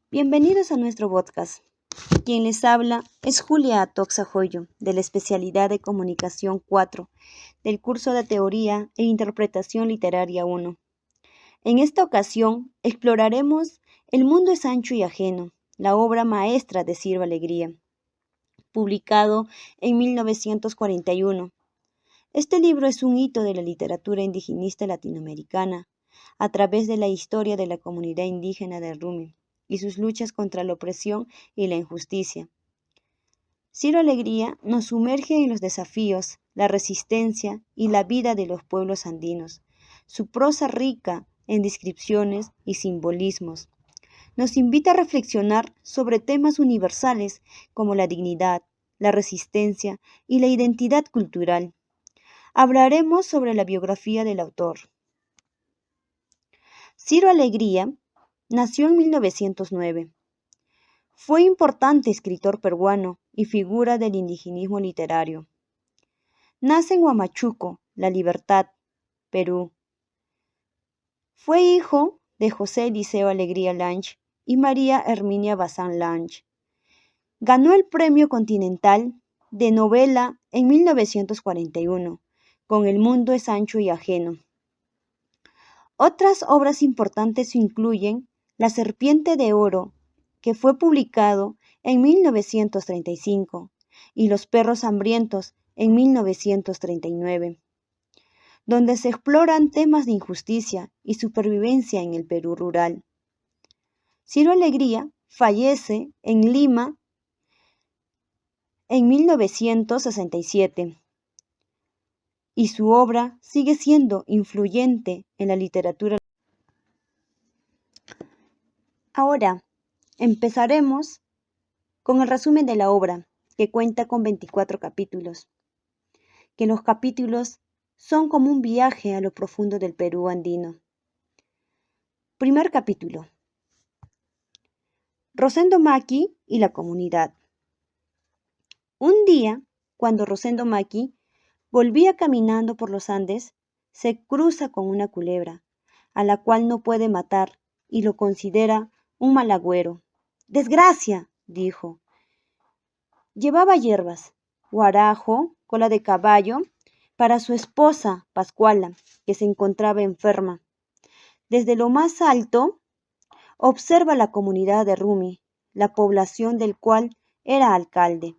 Bienvenidos a nuestro podcast. Quien les habla es Julia Atoxa Joyo, de la especialidad de Comunicación 4, del curso de Teoría e Interpretación Literaria 1. En esta ocasión exploraremos El mundo es ancho y ajeno, la obra maestra de Ciro Alegría, publicado en 1941. Este libro es un hito de la literatura indigenista latinoamericana, a través de la historia de la comunidad indígena de Rumi y sus luchas contra la opresión y la injusticia. Ciro Alegría nos sumerge en los desafíos, la resistencia y la vida de los pueblos andinos. Su prosa rica en descripciones y simbolismos nos invita a reflexionar sobre temas universales como la dignidad, la resistencia y la identidad cultural. Hablaremos sobre la biografía del autor. Ciro Alegría nació en 1909. Fue importante escritor peruano y figura del indigenismo literario. Nace en Huamachuco, La Libertad, Perú. Fue hijo de José Eliseo Alegría Lange y María Herminia Bazán Lange. Ganó el Premio Continental de Novela en 1941 con El mundo es ancho y ajeno. Otras obras importantes incluyen La serpiente de oro, que fue publicado en 1935, y Los perros hambrientos en 1939, donde se exploran temas de injusticia y supervivencia en el Perú rural. Ciro Alegría fallece en Lima en 1967 y su obra sigue siendo influyente en la literatura. Ahora empezaremos con el resumen de la obra, que cuenta con 24 capítulos, que los capítulos son como un viaje a lo profundo del Perú andino. Primer capítulo. Rosendo Maqui y la comunidad. Un día, cuando Rosendo Maqui volvía caminando por los Andes, se cruza con una culebra, a la cual no puede matar y lo considera un mal agüero. ¡Desgracia!, dijo. Llevaba hierbas, guarajo, cola de caballo, para su esposa, Pascuala, que se encontraba enferma. Desde lo más alto, observa la comunidad de Rumi, la población del cual era alcalde.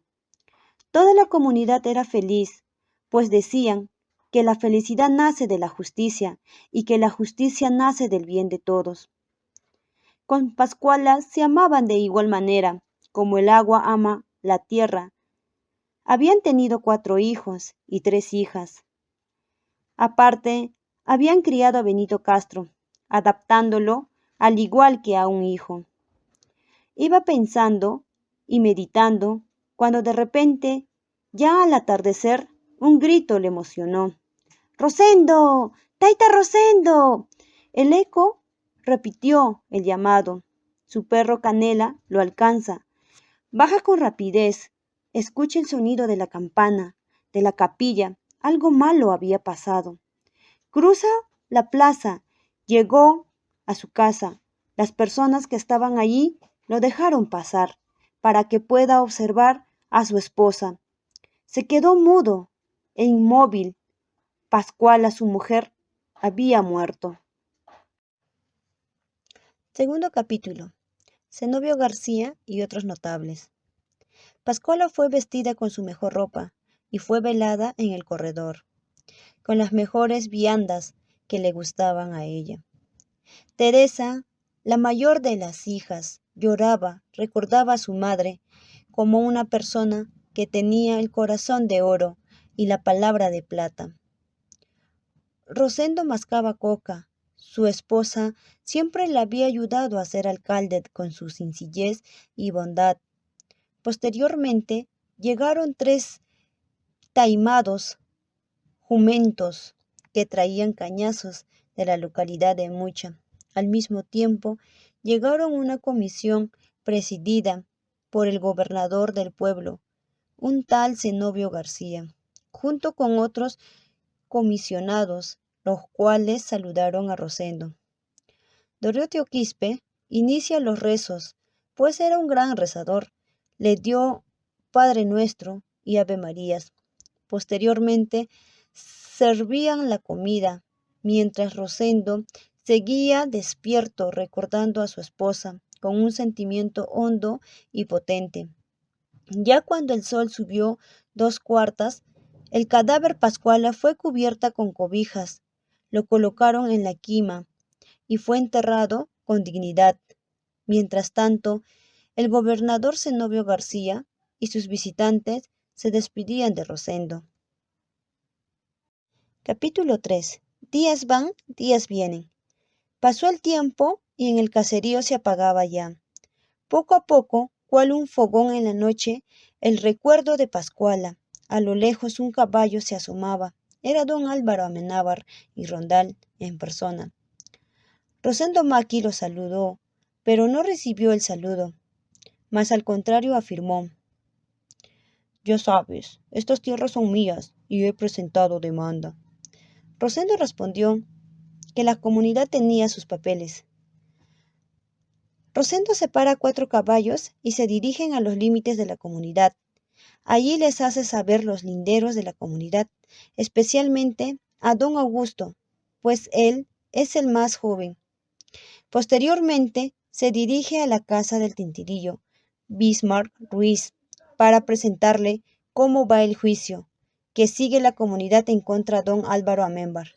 Toda la comunidad era feliz, pues decían que la felicidad nace de la justicia y que la justicia nace del bien de todos. Con Pascuala se amaban de igual manera, como el agua ama la tierra. Habían tenido 4 hijos y 3 hijas. Aparte, habían criado a Benito Castro, adaptándolo al igual que a un hijo. Iba pensando y meditando cuando de repente, ya al atardecer, un grito le emocionó. ¡Rosendo! ¡Taita Rosendo! El eco repitió el llamado. Su perro Canela lo alcanza. Baja con rapidez. Escucha el sonido de la campana, de la capilla. Algo malo había pasado. Cruza la plaza. Llegó a su casa. Las personas que estaban allí lo dejaron pasar para que pueda observar a su esposa. Se quedó mudo e inmóvil. Pascuala, su mujer, había muerto. Segundo capítulo. Zenobio García y otros notables. Pascuala fue vestida con su mejor ropa y fue velada en el corredor, con las mejores viandas que le gustaban a ella. Teresa, la mayor de las hijas, lloraba, recordaba a su madre como una persona que tenía el corazón de oro y la palabra de plata. Rosendo mascaba coca. Su esposa siempre le había ayudado a ser alcalde con su sencillez y bondad. Posteriormente llegaron 3 taimados jumentos que traían cañazos de la localidad de Mucha. Al mismo tiempo llegaron una comisión presidida por el gobernador del pueblo, un tal Zenobio García, junto con otros comisionados, los cuales saludaron a Rosendo. Doroteo Quispe inicia los rezos pues era un gran rezador. Le dio Padre Nuestro y Ave Marías. Posteriormente, servían la comida, mientras Rosendo seguía despierto recordando a su esposa con un sentimiento hondo y potente. Ya cuando el sol subió 2/4, el cadáver pascuala fue cubierta con cobijas, lo colocaron en la quima y fue enterrado con dignidad. Mientras tanto, el gobernador Zenobio García y sus visitantes se despedían de Rosendo. Capítulo 3. Días van, días vienen. Pasó el tiempo y en el caserío se apagaba ya. Poco a poco, cual un fogón en la noche, el recuerdo de Pascuala. A lo lejos un caballo se asomaba. Era don Álvaro Amenábar y Rondal en persona. Rosendo Maqui lo saludó, pero no recibió el saludo, mas al contrario afirmó: Ya sabes, estas tierras son mías y he presentado demanda. Rosendo respondió que la comunidad tenía sus papeles. Rosendo separa 4 caballos y se dirigen a los límites de la comunidad. Allí les hace saber los linderos de la comunidad, especialmente a don Augusto, pues él es el más joven. Posteriormente, se dirige a la casa del tintirillo, Bismarck Ruiz, para presentarle cómo va el juicio que sigue la comunidad en contra de don Álvaro Amenábar.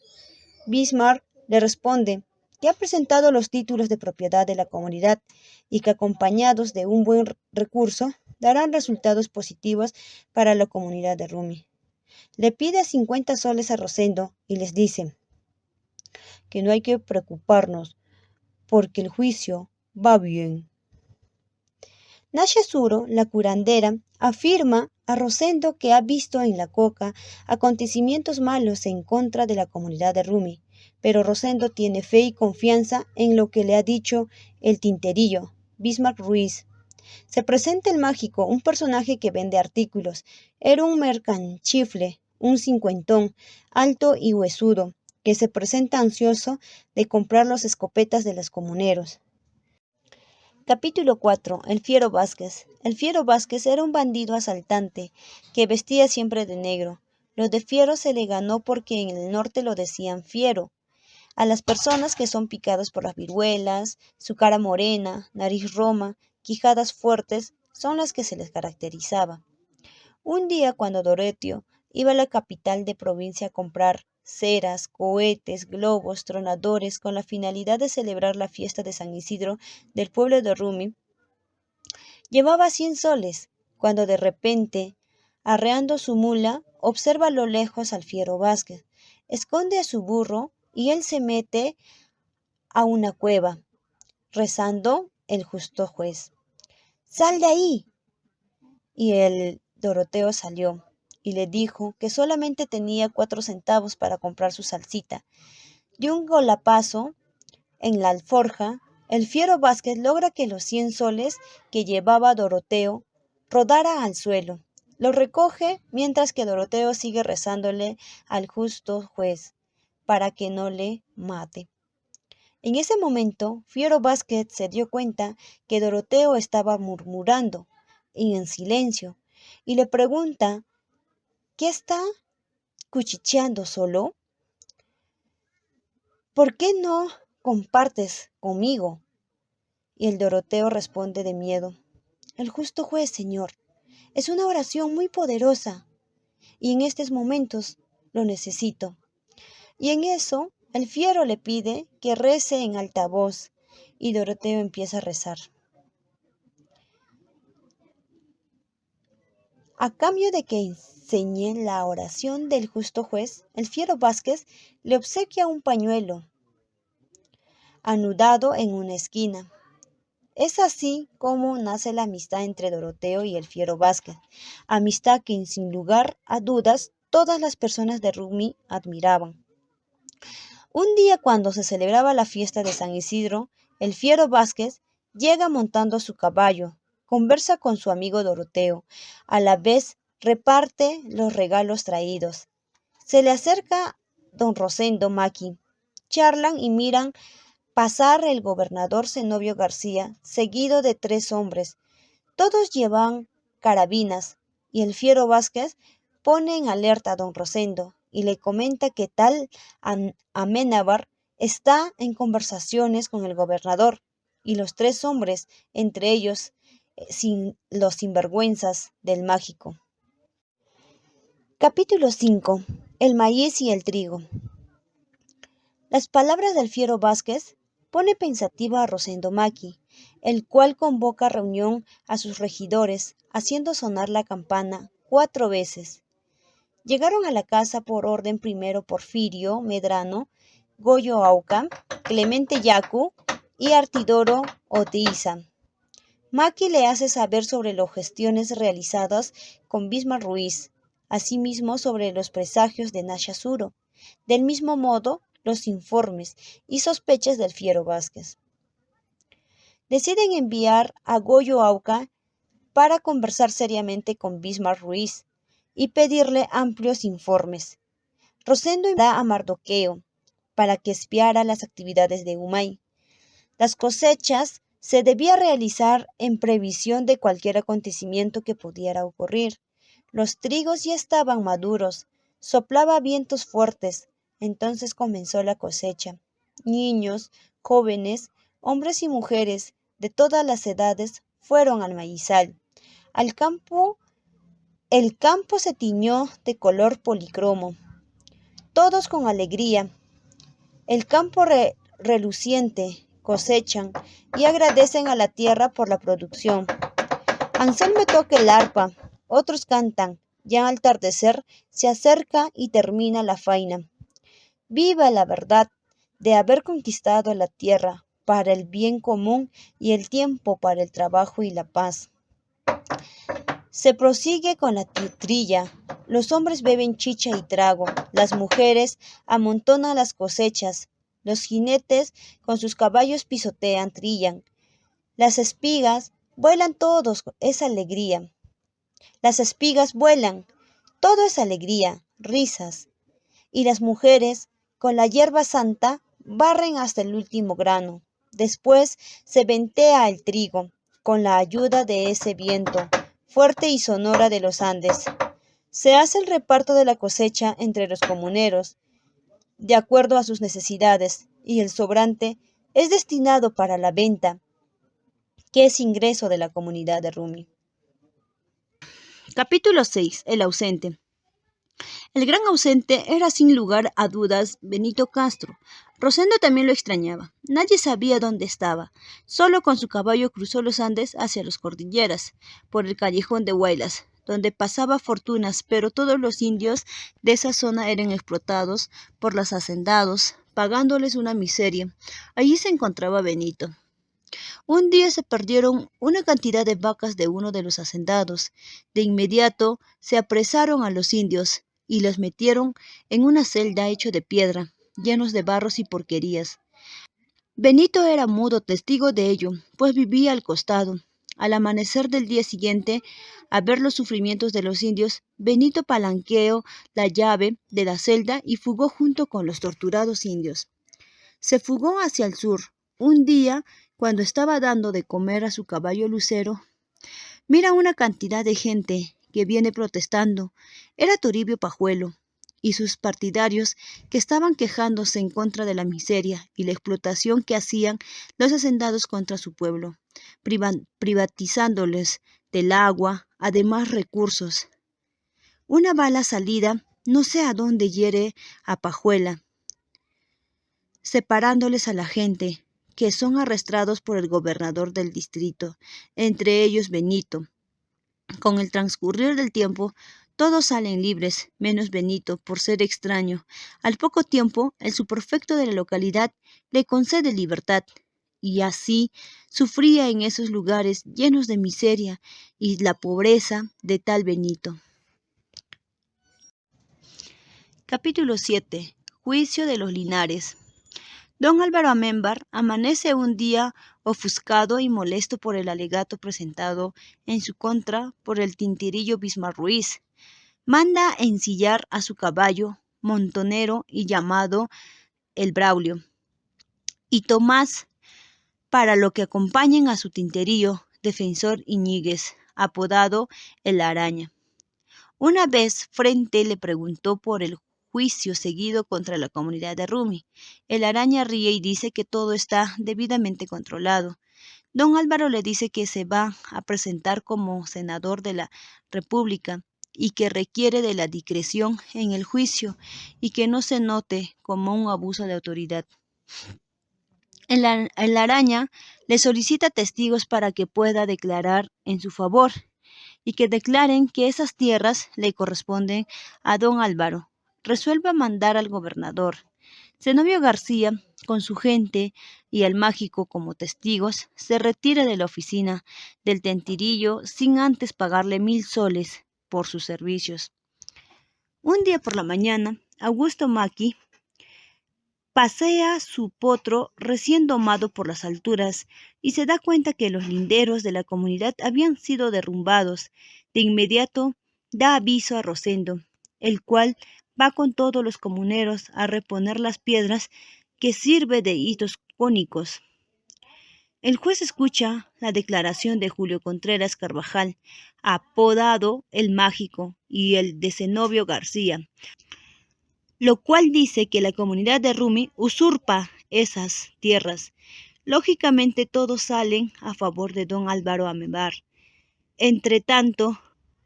Bismarck le responde que ha presentado los títulos de propiedad de la comunidad y que acompañados de un buen recurso darán resultados positivos para la comunidad de Rumi. Le pide 50 soles a Rosendo y les dice que no hay que preocuparnos porque el juicio va bien. Nasha Suro, la curandera, afirma a Rosendo que ha visto en la coca acontecimientos malos en contra de la comunidad de Rumi, pero Rosendo tiene fe y confianza en lo que le ha dicho el tinterillo, Bismarck Ruiz. Se presenta el mágico, un personaje que vende artículos. Era un mercanchifle, un cincuentón, alto y huesudo, que se presenta ansioso de comprar las escopetas de los comuneros. Capítulo 4. El Fiero Vázquez. El Fiero Vázquez era un bandido asaltante que vestía siempre de negro. Lo de fiero se le ganó porque en el norte lo decían fiero a las personas que son picados por las viruelas. Su cara morena, nariz roma, quijadas fuertes son las que se les caracterizaba. Un día cuando Doroteo iba a la capital de provincia a comprar ceras, cohetes, globos, tronadores con la finalidad de celebrar la fiesta de San Isidro del pueblo de Rumi, llevaba 100 soles, cuando de repente, arreando su mula, observa a lo lejos al Fiero Vázquez, esconde a su burro y él se mete a una cueva, rezando el justo juez. ¡Sal de ahí! Y el Doroteo salió y le dijo que solamente tenía 4 centavos para comprar su salsita. De un golapazo en la alforja, el Fiero Vázquez logra que los 100 soles que llevaba Doroteo rodara al suelo. Lo recoge mientras que Doroteo sigue rezándole al justo juez para que no le mate. En ese momento, Fiero Vázquez se dio cuenta que Doroteo estaba murmurando y en silencio y le pregunta: ¿qué está cuchicheando solo? ¿Por qué no compartes conmigo? Y el Doroteo responde de miedo: el justo juez, señor, es una oración muy poderosa y en estos momentos lo necesito. Y en eso, el fiero le pide que rece en alta voz y Doroteo empieza a rezar. A cambio de que enseñe la oración del justo juez, el Fiero Vázquez le obsequia un pañuelo anudado en una esquina. Es así como nace la amistad entre Doroteo y el Fiero Vázquez, amistad que sin lugar a dudas todas las personas de Rumi admiraban. Un día cuando se celebraba la fiesta de San Isidro, el Fiero Vázquez llega montando su caballo, conversa con su amigo Doroteo, a la vez reparte los regalos traídos. Se le acerca don Rosendo Maqui, charlan y miran pasar el gobernador Zenobio García, seguido de 3 hombres. Todos llevan carabinas, y el fiero Vázquez pone en alerta a don Rosendo y le comenta que tal Amenábar está en conversaciones con el gobernador y los 3 hombres, entre ellos los sinvergüenzas del mágico. Capítulo 5. El maíz y el trigo. Las palabras del fiero Vázquez pone pensativa a Rosendo Maqui, el cual convoca reunión a sus regidores, haciendo sonar la campana 4 veces. Llegaron a la casa por orden primero Porfirio Medrano, Goyo Auca, Clemente Yacu y Artidoro Oteiza. Maqui le hace saber sobre las gestiones realizadas con Bismarck Ruiz, asimismo sobre los presagios de Nashazuro, del mismo modo los informes y sospechas del fiero Vázquez. Deciden enviar a Goyo Auca para conversar seriamente con Bismarck Ruiz y pedirle amplios informes. Rosendo da a Mardoqueo para que espiara las actividades de Humay. Las cosechas se debía realizar en previsión de cualquier acontecimiento que pudiera ocurrir. Los trigos ya estaban maduros, soplaba vientos fuertes, entonces comenzó la cosecha. Niños, jóvenes, hombres y mujeres de todas las edades fueron al maizal. El campo se tiñó de color policromo. Todos con alegría. El campo reluciente cosechan y agradecen a la tierra por la producción. Anselmo toca el arpa, otros cantan. Ya al atardecer se acerca y termina la faena. Viva la verdad de haber conquistado la tierra para el bien común y el tiempo para el trabajo y la paz. Se prosigue con la trilla. Los hombres beben chicha y trago, las mujeres amontonan las cosechas, los jinetes con sus caballos pisotean, trillan. Las espigas vuelan todos, es alegría. Las espigas vuelan, todo es alegría, risas. Y las mujeres, con la hierba santa, barren hasta el último grano. Después se ventea el trigo, con la ayuda de ese viento fuerte y sonora de los Andes. Se hace el reparto de la cosecha entre los comuneros, de acuerdo a sus necesidades, y el sobrante es destinado para la venta, que es ingreso de la comunidad de Rumi. Capítulo 6. El ausente. El gran ausente era sin lugar a dudas Benito Castro. Rosendo también lo extrañaba. Nadie sabía dónde estaba. Solo con su caballo cruzó los Andes hacia las cordilleras, por el callejón de Huaylas, donde pasaba fortunas, pero todos los indios de esa zona eran explotados por los hacendados, pagándoles una miseria. Allí se encontraba Benito. Un día se perdieron una cantidad de vacas de uno de los hacendados. De inmediato se apresaron a los indios y los metieron en una celda hecha de piedra, llenos de barros y porquerías. Benito era mudo testigo de ello, pues vivía al costado. Al amanecer del día siguiente, a ver los sufrimientos de los indios, Benito palanqueó la llave de la celda y fugó junto con los torturados indios. Se fugó hacia el sur. Un día, cuando estaba dando de comer a su caballo lucero, mira una cantidad de gente que viene protestando. Era Toribio Pajuelo y sus partidarios que estaban quejándose en contra de la miseria y la explotación que hacían los hacendados contra su pueblo, privatizándoles del agua, además recursos. Una bala salida, no sé a dónde hiere a Pajuela, separándoles a la gente, que son arrestados por el gobernador del distrito, entre ellos Benito. Con el transcurrir del tiempo, todos salen libres, menos Benito, por ser extraño. Al poco tiempo, el subprefecto de la localidad le concede libertad, y así sufría en esos lugares llenos de miseria y la pobreza de tal Benito. Capítulo 7. Juicio de los Linares. Don Álvaro Amenábar amanece un día ofuscado y molesto por el alegato presentado en su contra por el tintirillo Bismarck Ruiz. Manda ensillar a su caballo montonero y llamado el Braulio. y Tomás, para lo que acompañen a su tinterillo, Defensor Iñiguez, apodado El Araña. Una vez Frente le preguntó por el juicio seguido contra la comunidad de Rumi. El Araña ríe y dice que todo está debidamente controlado. Don Álvaro le dice que se va a presentar como senador de la República y que requiere de la discreción en el juicio y que no se note como un abuso de autoridad. El Araña le solicita testigos para que pueda declarar en su favor y que declaren que esas tierras le corresponden a don Álvaro. Resuelve mandar al gobernador Zenobio García, con su gente y al mágico como testigos, se retira de la oficina del Tinterillo sin antes pagarle 1000 soles por sus servicios. Un día por la mañana, Augusto Macchi pasea su potro recién domado por las alturas y se da cuenta que los linderos de la comunidad habían sido derrumbados. De inmediato da aviso a Rosendo, el cual va con todos los comuneros a reponer las piedras que sirve de hitos cónicos. El juez escucha la declaración de Julio Contreras Carvajal, apodado El Mágico, y el de Zenobio García, lo cual dice que la comunidad de Rumi usurpa esas tierras. Lógicamente todos salen a favor de don Álvaro Amenábar. Entretanto,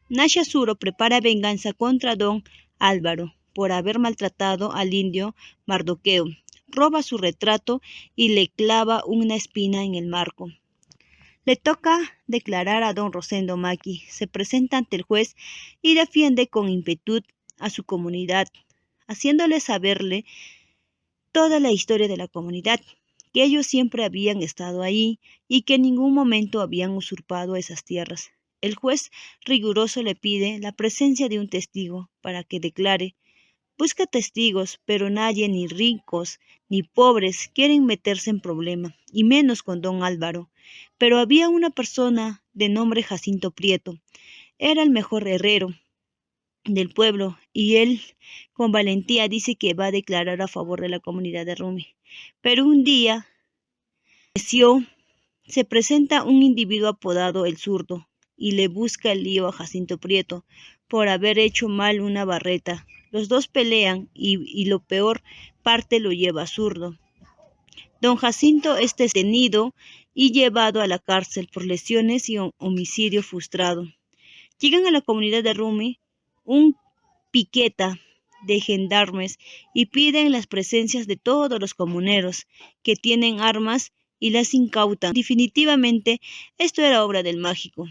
Nashazuro prepara venganza contra don Álvaro por haber maltratado al indio Mardoqueo, roba su retrato y le clava una espina en el marco. Le toca declarar a don Rosendo Macchi, se presenta ante el juez y defiende con ímpetu a su comunidad, haciéndole saberle toda la historia de la comunidad, que ellos siempre habían estado ahí y que en ningún momento habían usurpado esas tierras. El juez riguroso le pide la presencia de un testigo para que declare. Busca testigos, pero nadie, ni ricos ni pobres, quieren meterse en problema, y menos con don Álvaro. Pero había una persona de nombre Jacinto Prieto. Era el mejor herrero del pueblo y él con valentía dice que va a declarar a favor de la comunidad de Rumi. Pero un día se presenta un individuo apodado El Zurdo y le busca el lío a Jacinto Prieto por haber hecho mal una barreta. Los dos pelean y lo peor parte lo lleva Zurdo. Don Jacinto es detenido y llevado a la cárcel por lesiones y homicidio frustrado. Llegan a la comunidad de Rumi un piqueta de gendarmes y piden las presencias de todos los comuneros que tienen armas y las incautan. Definitivamente, esto era obra del mágico.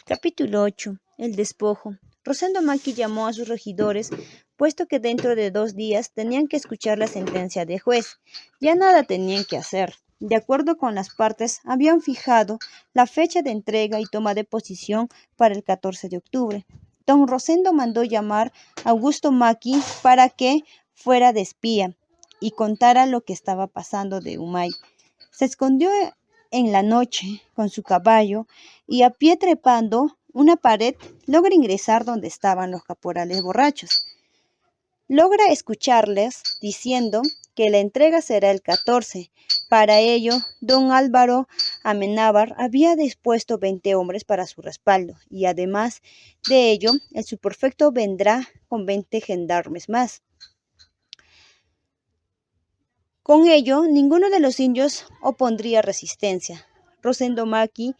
Capítulo 8. El despojo. Rosendo Macchi llamó a sus regidores, puesto que dentro de 2 días tenían que escuchar la sentencia del juez. Ya nada tenían que hacer. De acuerdo con las partes, habían fijado la fecha de entrega y toma de posición para el 14 de octubre. Don Rosendo mandó llamar a Augusto Macchi para que fuera de espía y contara lo que estaba pasando de Humay. Se escondió en la noche con su caballo y a pie trepando una pared logra ingresar donde estaban los caporales borrachos. Logra escucharles diciendo que la entrega será el 14. Para ello, don Álvaro Amenábar había dispuesto 20 hombres para su respaldo, y además de ello, el subprefecto vendrá con 20 gendarmes más. Con ello, ninguno de los indios opondría resistencia. Rosendo Macchi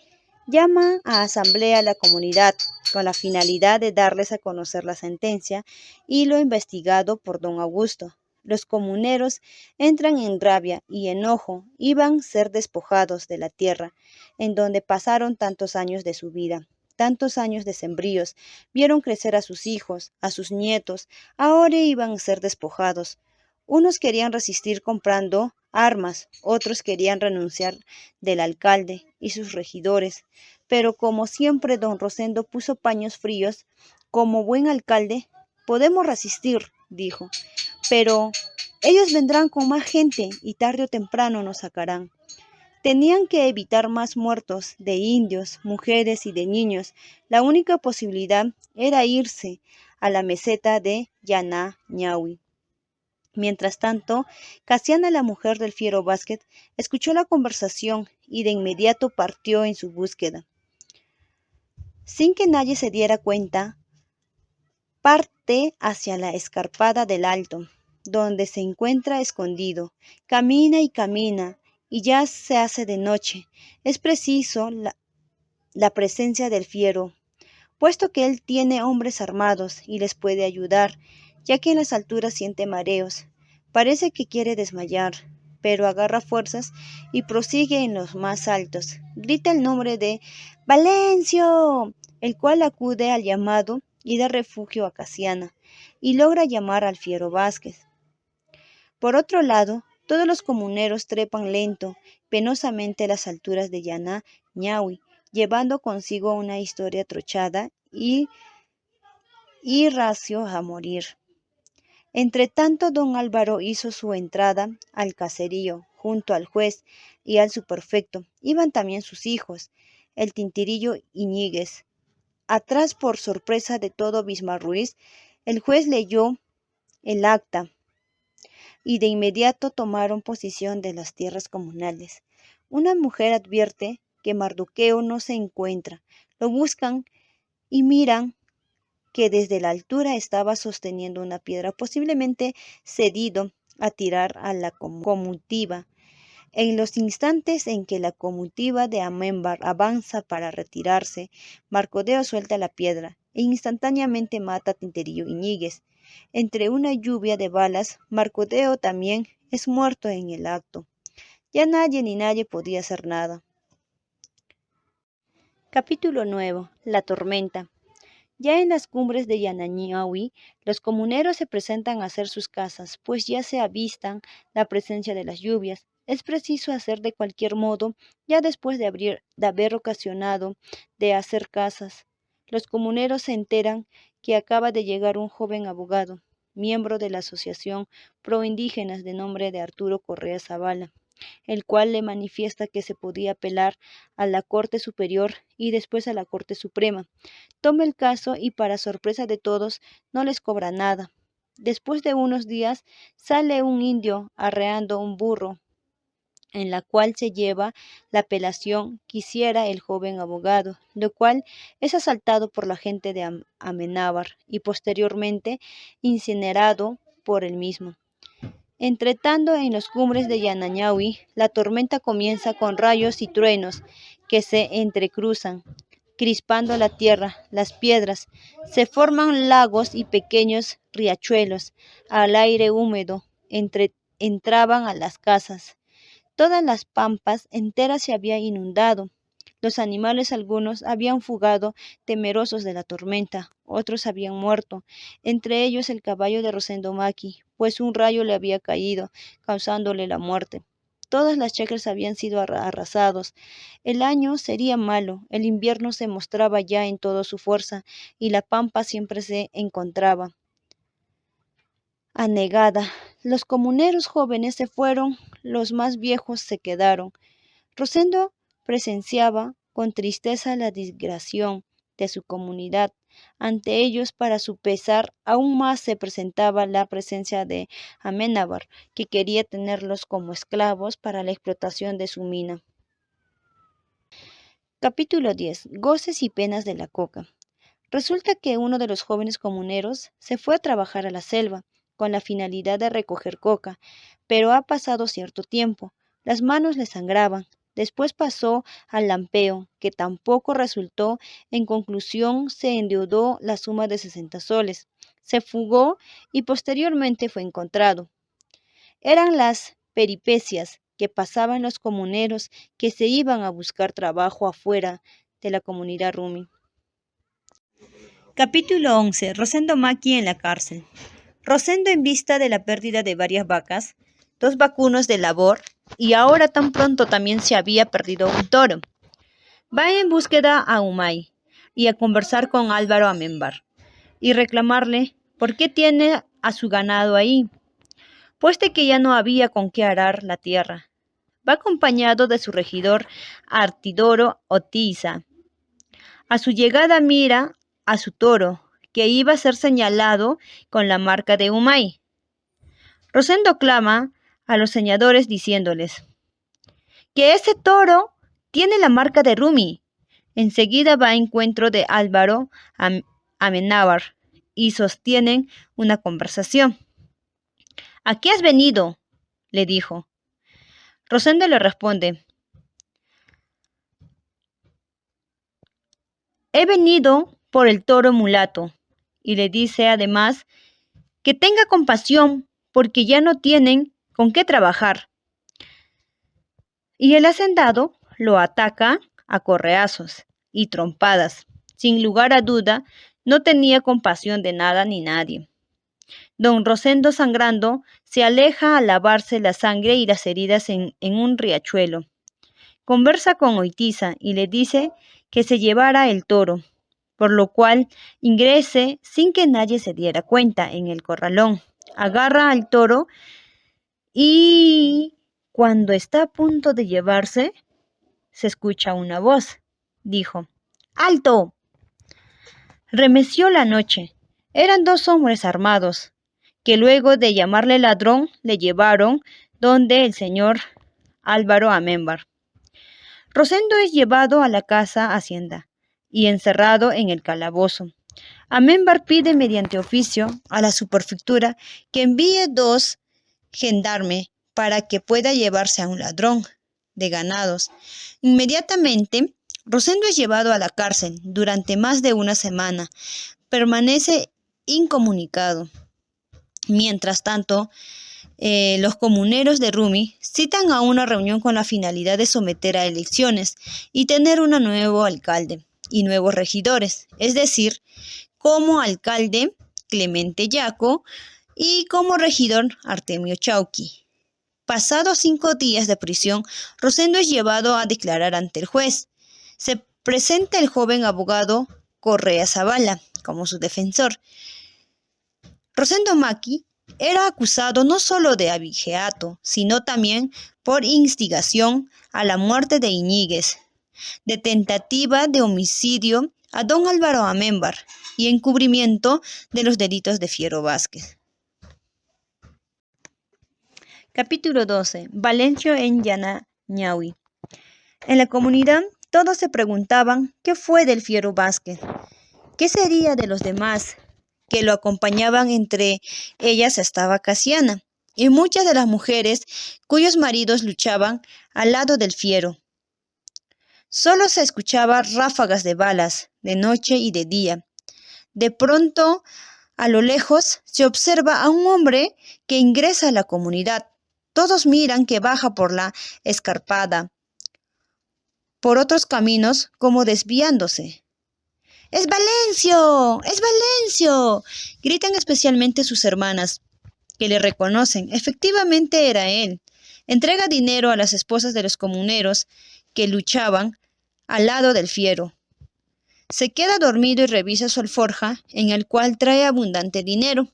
llama a asamblea a la comunidad con la finalidad de darles a conocer la sentencia y lo investigado por don Augusto. Los comuneros entran en rabia y enojo, iban a ser despojados de la tierra en donde pasaron tantos años de su vida, tantos años de sembríos, vieron crecer a sus hijos, a sus nietos, ahora iban a ser despojados. Unos querían resistir comprando armas, otros querían renunciar del alcalde y sus regidores, pero como siempre don Rosendo puso paños fríos, como buen alcalde, podemos resistir, dijo, pero ellos vendrán con más gente y tarde o temprano nos sacarán. Tenían que evitar más muertos de indios, mujeres y de niños. La única posibilidad era irse a la meseta de Llana Ñahui. Mientras tanto, Casiana, la mujer del fiero Vázquez, escuchó la conversación y de inmediato partió en su búsqueda. Sin que nadie se diera cuenta, parte hacia la escarpada del alto, donde se encuentra escondido. Camina y camina, y ya se hace de noche. Es preciso la presencia del fiero, puesto que él tiene hombres armados y les puede ayudar, ya que en las alturas siente mareos. Parece que quiere desmayar, pero agarra fuerzas y prosigue en los más altos. Grita el nombre de Valencio, el cual acude al llamado y da refugio a Casiana, y logra llamar al fiero Vázquez. Por otro lado, todos los comuneros trepan lento, penosamente las alturas de Yaná Ñahui, llevando consigo una historia trochada y racio a morir. Entretanto, don Álvaro hizo su entrada al caserío, junto al juez y al superfecto. Iban también sus hijos, el Tintirillo Iñiguez. Atrás, por sorpresa de todo Bismar Ruiz, el juez leyó el acta y de inmediato tomaron posesión de las tierras comunales. Una mujer advierte que Mardoqueo no se encuentra. Lo buscan y miran que desde la altura estaba sosteniendo una piedra, posiblemente cedido a tirar a la comitiva. En los instantes en que la comitiva de Amenbar avanza para retirarse, Marcodeo suelta la piedra e instantáneamente mata a Tinterillo Iñiguez. Entre una lluvia de balas, Marcodeo también es muerto en el acto. Ya nadie podía hacer nada. Capítulo 9. La tormenta. Ya en las cumbres de Yanañahui, los comuneros se presentan a hacer sus casas, pues ya se avistan la presencia de las lluvias. Es preciso hacer de cualquier modo, ya después de haber ocasionado de hacer casas. Los comuneros se enteran que acaba de llegar un joven abogado, miembro de la Asociación Pro Indígenas de nombre de Arturo Correa Zavala, el cual le manifiesta que se podía apelar a la Corte Superior y después a la Corte Suprema. Toma el caso y para sorpresa de todos no les cobra nada. Después de unos días sale un indio arreando un burro, en la cual se lleva la apelación que hiciera el joven abogado, lo cual es asaltado por la gente de Amenábar y posteriormente incinerado por el mismo. Entretanto, en las cumbres de Yanañahui, la tormenta comienza con rayos y truenos que se entrecruzan, crispando la tierra, las piedras. Se forman lagos y pequeños riachuelos. Al aire húmedo entraban a las casas. Todas las pampas enteras se habían inundado. Los animales algunos habían fugado temerosos de la tormenta, otros habían muerto, entre ellos el caballo de Rosendo Maqui, pues un rayo le había caído, causándole la muerte. Todas las chacras habían sido arrasados. El año sería malo, el invierno se mostraba ya en toda su fuerza, y la pampa siempre se encontraba anegada. Los comuneros jóvenes se fueron, los más viejos se quedaron. Rosendo presenciaba con tristeza la disgregación de su comunidad. Ante ellos, para su pesar, aún más se presentaba la presencia de Amenábar, que quería tenerlos como esclavos para la explotación de su mina. Capítulo 10. Goces y penas de la coca. Resulta que uno de los jóvenes comuneros se fue a trabajar a la selva, con la finalidad de recoger coca, pero ha pasado cierto tiempo. Las manos le sangraban. Después pasó al lampeo, que tampoco resultó. En conclusión, se endeudó la suma de 60 soles. Se fugó y posteriormente fue encontrado. Eran las peripecias que pasaban los comuneros que se iban a buscar trabajo afuera de la comunidad Rumi. Capítulo 11. Rosendo Maqui en la cárcel. Rosendo, en vista de la pérdida de varias vacas, 2 vacunos de labor, y ahora tan pronto también se había perdido un toro, va en búsqueda a Humay y a conversar con Álvaro Amenbar y reclamarle por qué tiene a su ganado ahí, puesto que ya no había con qué arar la tierra. Va acompañado de su regidor Artidoro Otiza. A su llegada mira a su toro, que iba a ser señalado con la marca de Humay. Rosendo clama a los señadores diciéndoles que ese toro tiene la marca de Rumi. Enseguida va a encuentro de Álvaro Amenábar y sostienen una conversación. ¿A qué has venido?, le dijo. Rosendo le responde: he venido por el toro mulato, y le dice además que tenga compasión porque ya no tienen con qué trabajar. Y el hacendado lo ataca a correazos y trompadas. Sin lugar a duda, no tenía compasión de nada ni nadie. Don Rosendo, sangrando, se aleja a lavarse la sangre y las heridas en un riachuelo. Conversa con Oitiza y le dice que se llevara el toro, por lo cual ingrese sin que nadie se diera cuenta en el corralón. Agarra al toro y cuando está a punto de llevarse, se escucha una voz. Dijo: ¡alto! Remeció la noche. Eran 2 hombres armados, que luego de llamarle ladrón, le llevaron donde el señor Álvaro Amenábar. Rosendo es llevado a la casa hacienda y encerrado en el calabozo. Amenábar pide mediante oficio a la subprefectura que envíe 2 gendarmes para que pueda llevarse a un ladrón de ganados. Inmediatamente, Rosendo es llevado a la cárcel. Durante más de una semana permanece incomunicado. Mientras tanto, los comuneros de Rumi citan a una reunión con la finalidad de someter a elecciones y tener un nuevo alcalde y nuevos regidores, es decir, como alcalde Clemente Yaco y como regidor Artemio Chauqui. Pasados 5 días de prisión, Rosendo es llevado a declarar ante el juez. Se presenta el joven abogado Correa Zavala como su defensor. Rosendo Maki era acusado no solo de abigeato, sino también por instigación a la muerte de Iñiguez, de tentativa de homicidio a don Álvaro Amenábar y encubrimiento de los delitos de Fiero Vázquez. Capítulo 12. Valencio en Yanañahui. En la comunidad todos se preguntaban qué fue del Fiero Vázquez, qué sería de los demás que lo acompañaban. Entre ellas estaba Casiana y muchas de las mujeres cuyos maridos luchaban al lado del Fiero. Solo se escuchaban ráfagas de balas de noche y de día. De pronto, a lo lejos, se observa a un hombre que ingresa a la comunidad. Todos miran que baja por la escarpada, por otros caminos, como desviándose. ¡Es Valencio! ¡Es Valencio!, gritan especialmente sus hermanas, que le reconocen. Efectivamente era él. Entrega dinero a las esposas de los comuneros que luchaban al lado del Fiero. Se queda dormido y revisa su alforja, en el cual trae abundante dinero.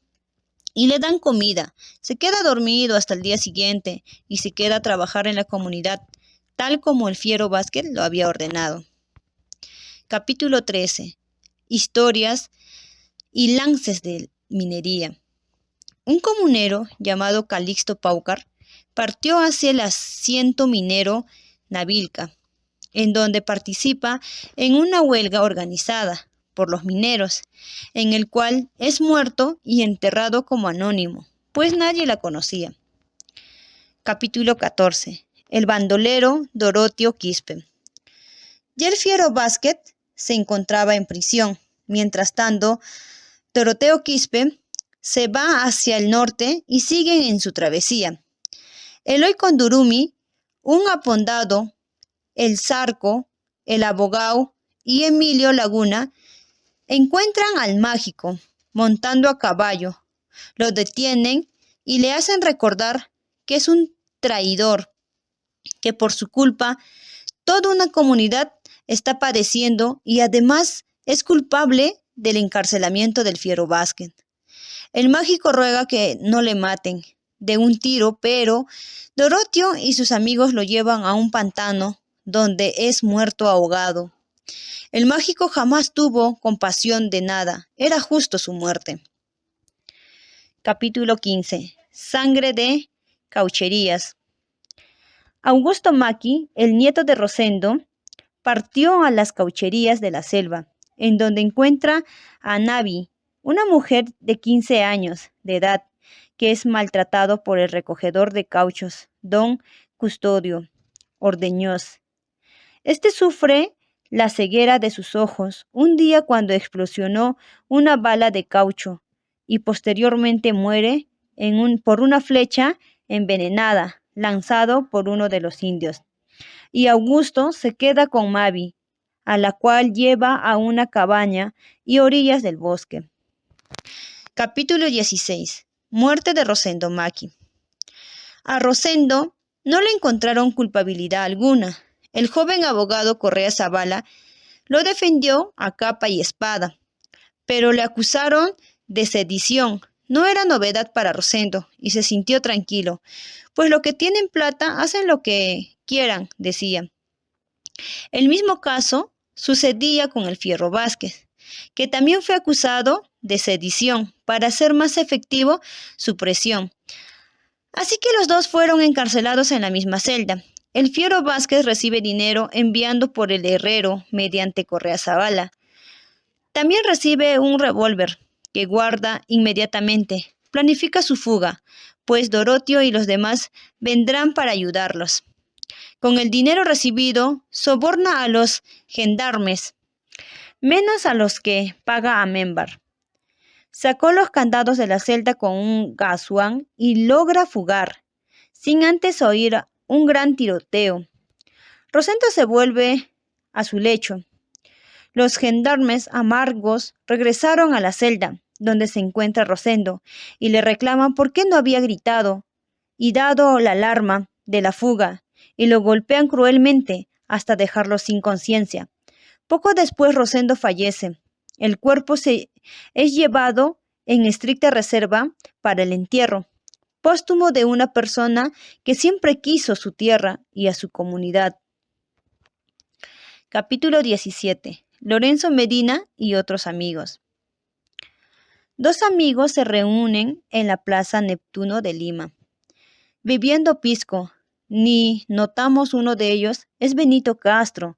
Y le dan comida. Se queda dormido hasta el día siguiente y se queda a trabajar en la comunidad, tal como el Fiero Vázquez lo había ordenado. Capítulo 13. Historias y lances de minería. Un comunero llamado Calixto Paucar partió hacia el asiento minero Navilca, en donde participa en una huelga organizada por los mineros, en el cual es muerto y enterrado como anónimo, pues nadie la conocía. Capítulo 14. El bandolero Doroteo Quispe. Ya el Fiero Vázquez se encontraba en prisión. Mientras tanto, Doroteo Quispe se va hacia el norte y sigue en su travesía. Eloy Condurumi, un apondado, el Zarco, el abogado y Emilio Laguna encuentran al mágico montando a caballo. Lo detienen y le hacen recordar que es un traidor, que por su culpa toda una comunidad está padeciendo y además es culpable del encarcelamiento del Fiero Vázquez. El mágico ruega que no le maten de un tiro, pero Doroteo y sus amigos lo llevan a un pantano donde es muerto ahogado. El mágico jamás tuvo compasión de nada, era justo su muerte. Capítulo 15. sangre de caucherías. Augusto Maki, el nieto de Rosendo, partió a las caucherías de la selva, en donde encuentra a Navi, una mujer de 15 años de edad, que es maltratado por el recogedor de cauchos, don Custodio Ordeñoz. Este sufre la ceguera de sus ojos un día cuando explosionó una bala de caucho y posteriormente muere por una flecha envenenada lanzado por uno de los indios. Y Augusto se queda con Mavi, a la cual lleva a una cabaña y orillas del bosque. Capítulo 16. Muerte de Rosendo Maki. A Rosendo no le encontraron culpabilidad alguna. El joven abogado Correa Zavala lo defendió a capa y espada, pero le acusaron de sedición. No era novedad para Rosendo y se sintió tranquilo, pues los que tienen plata hacen lo que quieran, decía. El mismo caso sucedía con el Fierro Vázquez, que también fue acusado de sedición para hacer más efectivo su presión. Así que los dos fueron encarcelados en la misma celda. El Fierro Vázquez recibe dinero enviando por el herrero mediante Correa Zavala. También recibe un revólver que guarda inmediatamente. Planifica su fuga, pues Dorotio y los demás vendrán para ayudarlos. Con el dinero recibido, soborna a los gendarmes, menos a los que paga a Membar. Sacó los candados de la celda con un gazuán y logra fugar, sin antes oír un gran tiroteo. Rosendo se vuelve a su lecho. Los gendarmes amargos regresaron a la celda, donde se encuentra Rosendo, y le reclaman por qué no había gritado y dado la alarma de la fuga, y lo golpean cruelmente hasta dejarlo sin conciencia. Poco después Rosendo fallece. El cuerpo es llevado en estricta reserva para el entierro póstumo de una persona que siempre quiso su tierra y a su comunidad. Capítulo 17. Lorenzo Medina y otros amigos. Dos amigos se reúnen en la Plaza Neptuno de Lima, bebiendo pisco. Ni notamos uno de ellos es Benito Castro,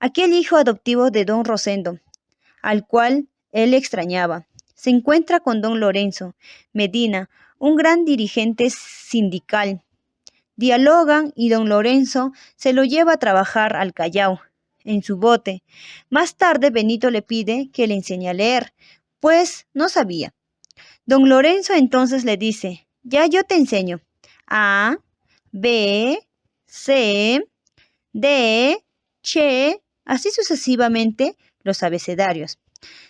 aquel hijo adoptivo de don Rosendo, al cual él extrañaba. Se encuentra con don Lorenzo Medina, un gran dirigente sindical. Dialogan y don Lorenzo se lo lleva a trabajar al Callao, en su bote. Más tarde Benito le pide que le enseñe a leer, pues no sabía. Don Lorenzo entonces le dice, ya yo te enseño. A, B, C, D, Che, así sucesivamente los abecedarios.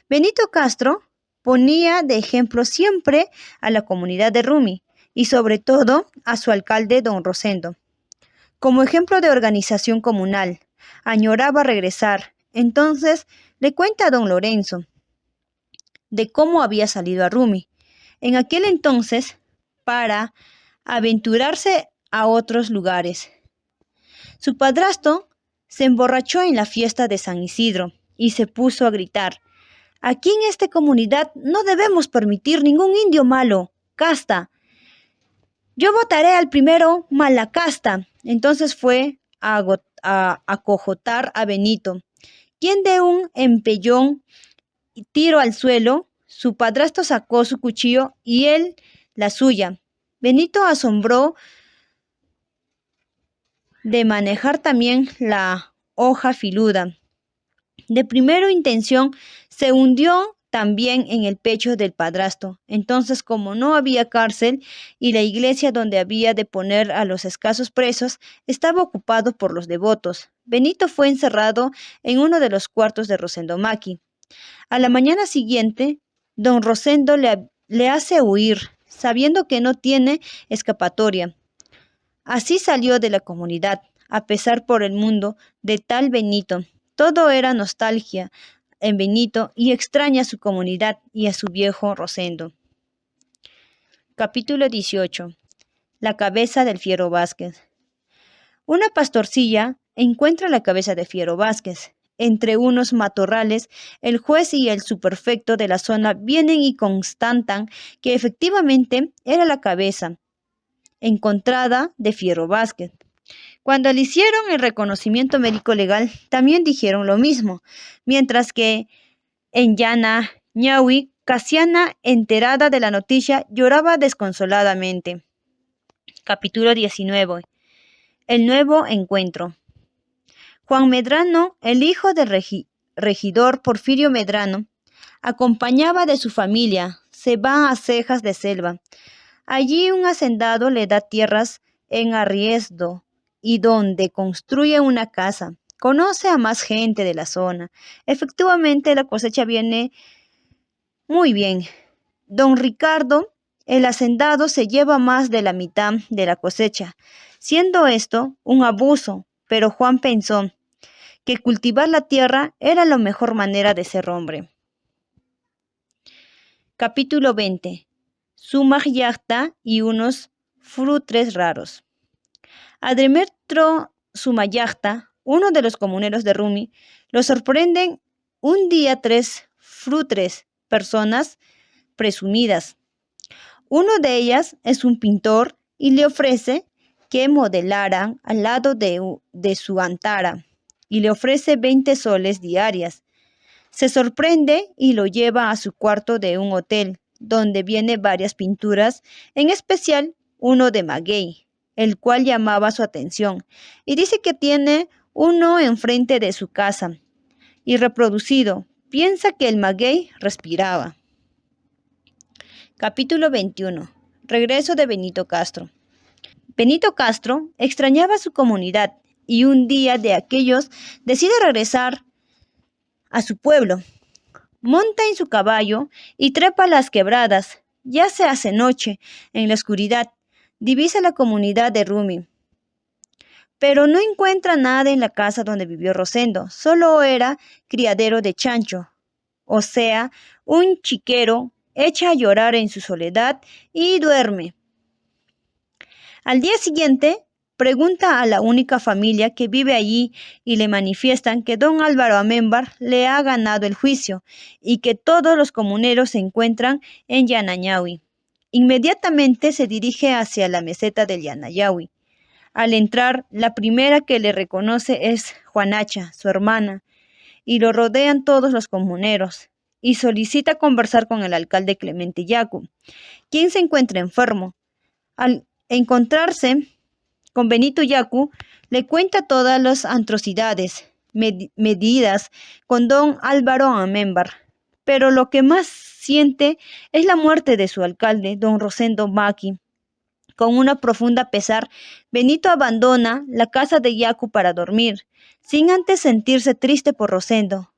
Benito Castro ponía de ejemplo siempre a la comunidad de Rumi y sobre todo a su alcalde don Rosendo. Como ejemplo de organización comunal, añoraba regresar. Entonces le cuenta a don Lorenzo de cómo había salido a Rumi en aquel entonces para aventurarse a otros lugares. Su padrastro se emborrachó en la fiesta de San Isidro y se puso a gritar: aquí en esta comunidad no debemos permitir ningún indio malo, casta. Yo votaré al primero malacasta. Entonces fue a acojotar a Benito, quien de un empellón y tiro al suelo, su padrastro sacó su cuchillo y él la suya. Benito asombró de manejar también la hoja filuda. De primera intención se hundió también en el pecho del padrastro. Entonces, como no había cárcel y la iglesia donde había de poner a los escasos presos estaba ocupado por los devotos, Benito fue encerrado en uno de los cuartos de Rosendo Maki. A la mañana siguiente, don Rosendo le hace huir, sabiendo que no tiene escapatoria. Así salió de la comunidad, a pesar por el mundo de tal Benito. Todo era nostalgia en Benito y extraña a su comunidad y a su viejo Rosendo. Capítulo 18. La cabeza del Fierro Vázquez. Una pastorcilla encuentra la cabeza de Fierro Vázquez entre unos matorrales, el juez y el subprefecto de la zona vienen y constatan que efectivamente era la cabeza encontrada de Fierro Vázquez. Cuando le hicieron el reconocimiento médico legal, también dijeron lo mismo, mientras que en Llana Ñahui, Casiana, enterada de la noticia, lloraba desconsoladamente. Capítulo 19. El nuevo encuentro. Juan Medrano, el hijo del regidor Porfirio Medrano, acompañaba de su familia, se va a Cejas de Selva. Allí un hacendado le da tierras en arriendo y donde construye una casa. Conoce a más gente de la zona. Efectivamente, la cosecha viene muy bien. Don Ricardo, el hacendado, se lleva más de la mitad de la cosecha, siendo esto un abuso, pero Juan pensó que cultivar la tierra era la mejor manera de ser hombre. Capítulo 20. Sumayacta y unos frutres raros. Adremetro Sumayacta, uno de los comuneros de Rumi, lo sorprenden un día 3 frutres, personas presumidas. Uno de ellas es un pintor y le ofrece que modelaran al lado de su antara y le ofrece 20 soles diarias. Se sorprende y lo lleva a su cuarto de un hotel, donde viene varias pinturas, en especial uno de Maguey, el cual llamaba su atención, y dice que tiene uno enfrente de su casa, y reproducido, piensa que el Maguey respiraba. Capítulo 21. Regreso de Benito Castro. Benito Castro extrañaba su comunidad, y un día de aquellos decide regresar a su pueblo. Monta en su caballo y trepa las quebradas. Ya se hace noche, en la oscuridad, divisa la comunidad de Rumi. Pero no encuentra nada en la casa donde vivió Rosendo, solo era criadero de chancho, o sea, un chiquero echa a llorar en su soledad y duerme. Al día siguiente, pregunta a la única familia que vive allí y le manifiestan que don Álvaro Amémbar le ha ganado el juicio y que todos los comuneros se encuentran en Yanañahui. Inmediatamente se dirige hacia la meseta del Yanañahui. Al entrar, la primera que le reconoce es Juanacha, su hermana, y lo rodean todos los comuneros, y solicita conversar con el alcalde Clemente Yacu, quien se encuentra enfermo. Al encontrarse con Benito Yacu, le cuenta todas las atrocidades medidas con don Álvaro Amémbar, pero lo que más siente es la muerte de su alcalde, don Rosendo Maki. Con una profunda pesar, Benito abandona la casa de Yacu para dormir, sin antes sentirse triste por Rosendo.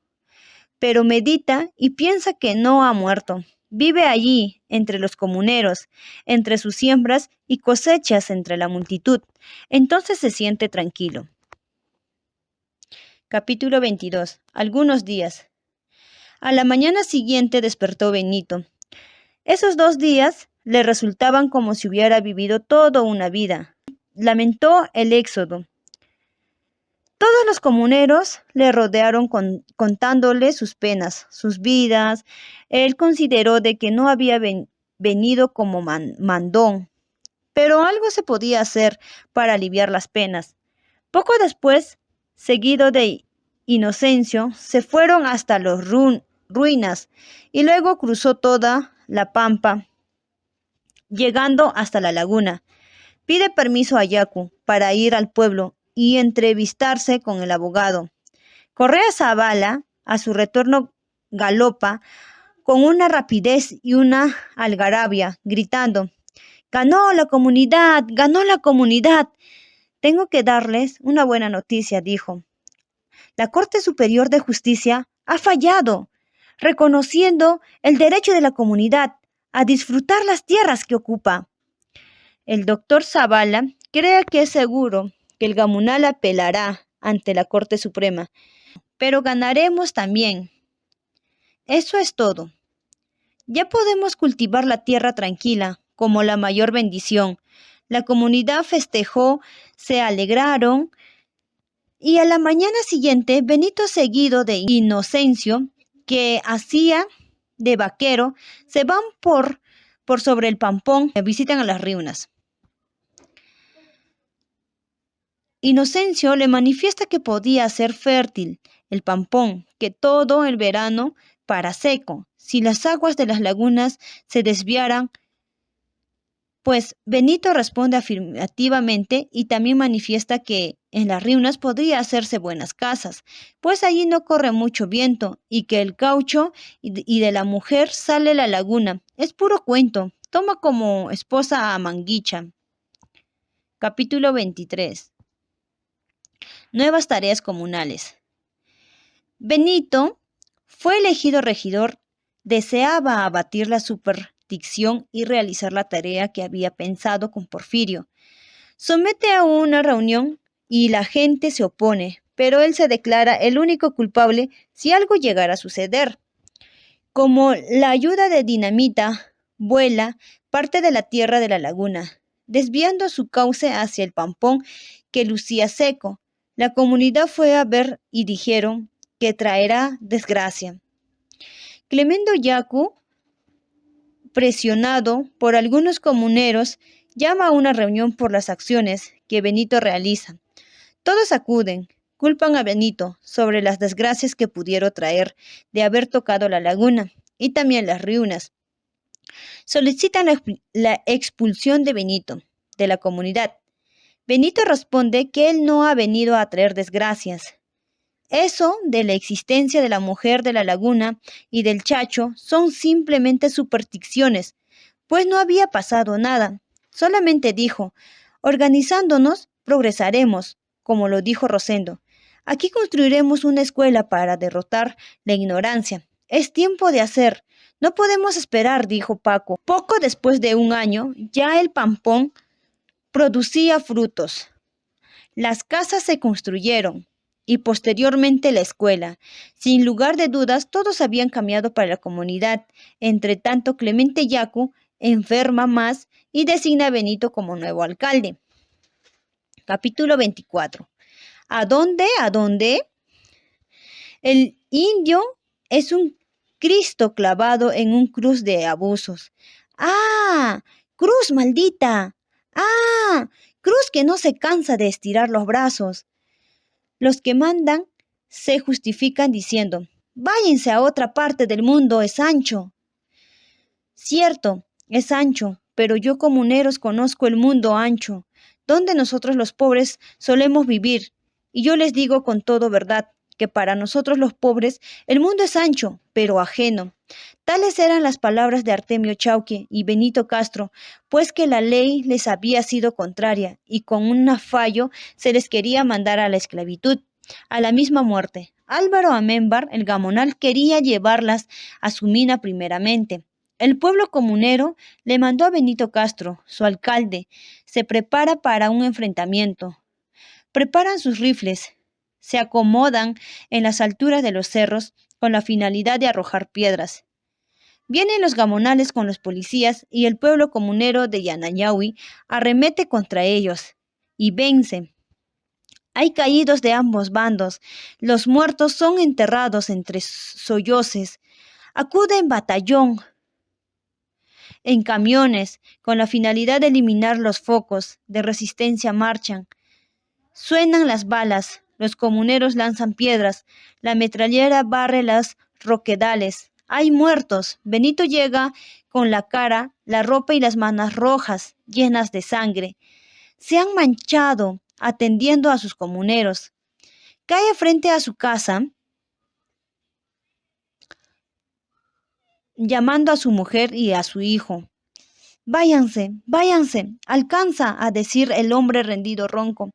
Pero medita y piensa que no ha muerto. Vive allí, entre los comuneros, entre sus siembras y cosechas entre la multitud. Entonces se siente tranquilo. Capítulo 22. Algunos días. A la mañana siguiente despertó Benito. Esos 2 días le resultaban como si hubiera vivido toda una vida. Lamentó el éxodo. Todos los comuneros le rodearon contándole sus penas, sus vidas. Él consideró de que no había venido como mandón, pero algo se podía hacer para aliviar las penas. Poco después, seguido de Inocencio, se fueron hasta las ruinas y luego cruzó toda la pampa, llegando hasta la laguna. Pide permiso a Yacu para ir al pueblo y entrevistarse con el abogado. Correa Zavala, a su retorno, galopa con una rapidez y una algarabia, gritando: ¡Ganó la comunidad! ¡Ganó la comunidad! Tengo que darles una buena noticia, dijo. La Corte Superior de Justicia ha fallado, reconociendo el derecho de la comunidad a disfrutar las tierras que ocupa. El doctor Zavala cree que es seguro que el Gamunal apelará ante la Corte Suprema, pero ganaremos también. Eso es todo. Ya podemos cultivar la tierra tranquila, como la mayor bendición. La comunidad festejó, se alegraron Y a la mañana siguiente, Benito, seguido de Inocencio, que hacía de vaquero, se van por sobre el Pampón, visitan a las Riunas. Inocencio le manifiesta que podía ser fértil el Pampón, que todo el verano para seco, si las aguas de las lagunas se desviaran. Pues Benito responde afirmativamente y también manifiesta que en las Riunas podría hacerse buenas casas, pues allí no corre mucho viento y que el caucho y de la mujer sale la laguna. Es puro cuento. Toma como esposa a Manguicha. Capítulo 23. Nuevas tareas comunales. Benito fue elegido regidor. Deseaba abatir la superstición y realizar la tarea que había pensado con Porfirio. Somete a una reunión y la gente se opone, pero él se declara el único culpable si algo llegara a suceder. Como la ayuda de dinamita, vuela parte de la tierra de la laguna, desviando su cauce hacia el Pampón que lucía seco. La comunidad fue a ver y dijeron que traerá desgracia. Clemento Yacu, presionado por algunos comuneros, llama a una reunión por las acciones que Benito realiza. Todos acuden, culpan a Benito sobre las desgracias que pudieron traer de haber tocado la laguna y también las Riunas. Solicitan la expulsión de Benito de la comunidad. Benito responde que él no ha venido a traer desgracias. Eso de la existencia de la mujer de la laguna y del chacho son simplemente supersticiones, pues no había pasado nada. Solamente dijo, organizándonos, progresaremos, como lo dijo Rosendo. Aquí construiremos una escuela para derrotar la ignorancia. Es tiempo de hacer. No podemos esperar, dijo Paco. Poco después de un año, ya el Pampón producía frutos. Las casas se construyeron y posteriormente la escuela. Sin lugar de dudas, todos habían cambiado para la comunidad. Entre tanto, Clemente Yacu enferma más y designa a Benito como nuevo alcalde. Capítulo 24. ¿A dónde? ¿A dónde? El indio es un Cristo clavado en un cruz de abusos. ¡Ah! ¡Cruz maldita! ¡Ah! Cruz que no se cansa de estirar los brazos. Los que mandan se justifican diciendo, váyanse a otra parte del mundo, es ancho. Cierto, es ancho, pero yo comuneros conozco el mundo ancho, donde nosotros los pobres solemos vivir. Y yo les digo con todo verdad, que para nosotros los pobres el mundo es ancho, pero ajeno. Tales eran las palabras de Artemio Chauque y Benito Castro, pues que la ley les había sido contraria y con un fallo se les quería mandar a la esclavitud, a la misma muerte. Álvaro Amémbar, el gamonal, quería llevarlas a su mina primeramente. El pueblo comunero le mandó a Benito Castro, su alcalde, se prepara para un enfrentamiento. Preparan sus rifles, se acomodan en las alturas de los cerros con la finalidad de arrojar piedras. Vienen los gamonales con los policías y el pueblo comunero de Yanañahui arremete contra ellos y vence. Hay caídos de ambos bandos, los muertos son enterrados entre sollozos. Acude en batallón, en camiones, con la finalidad de eliminar los focos de resistencia marchan. Suenan las balas, los comuneros lanzan piedras, la metrallera barre las roquedales. Hay muertos. Benito llega con la cara, la ropa y las manos rojas, llenas de sangre. Se han manchado atendiendo a sus comuneros. Cae frente a su casa, llamando a su mujer y a su hijo. Váyanse, váyanse, alcanza a decir el hombre rendido ronco,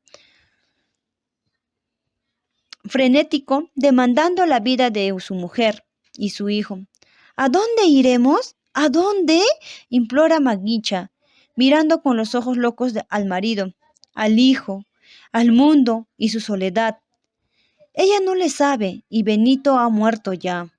frenético, demandando la vida de su mujer y su hijo. ¿A dónde iremos? ¿A dónde? Implora Manguicha, mirando con los ojos locos al marido, al hijo, al mundo y su soledad. Ella no le sabe y Benito ha muerto ya.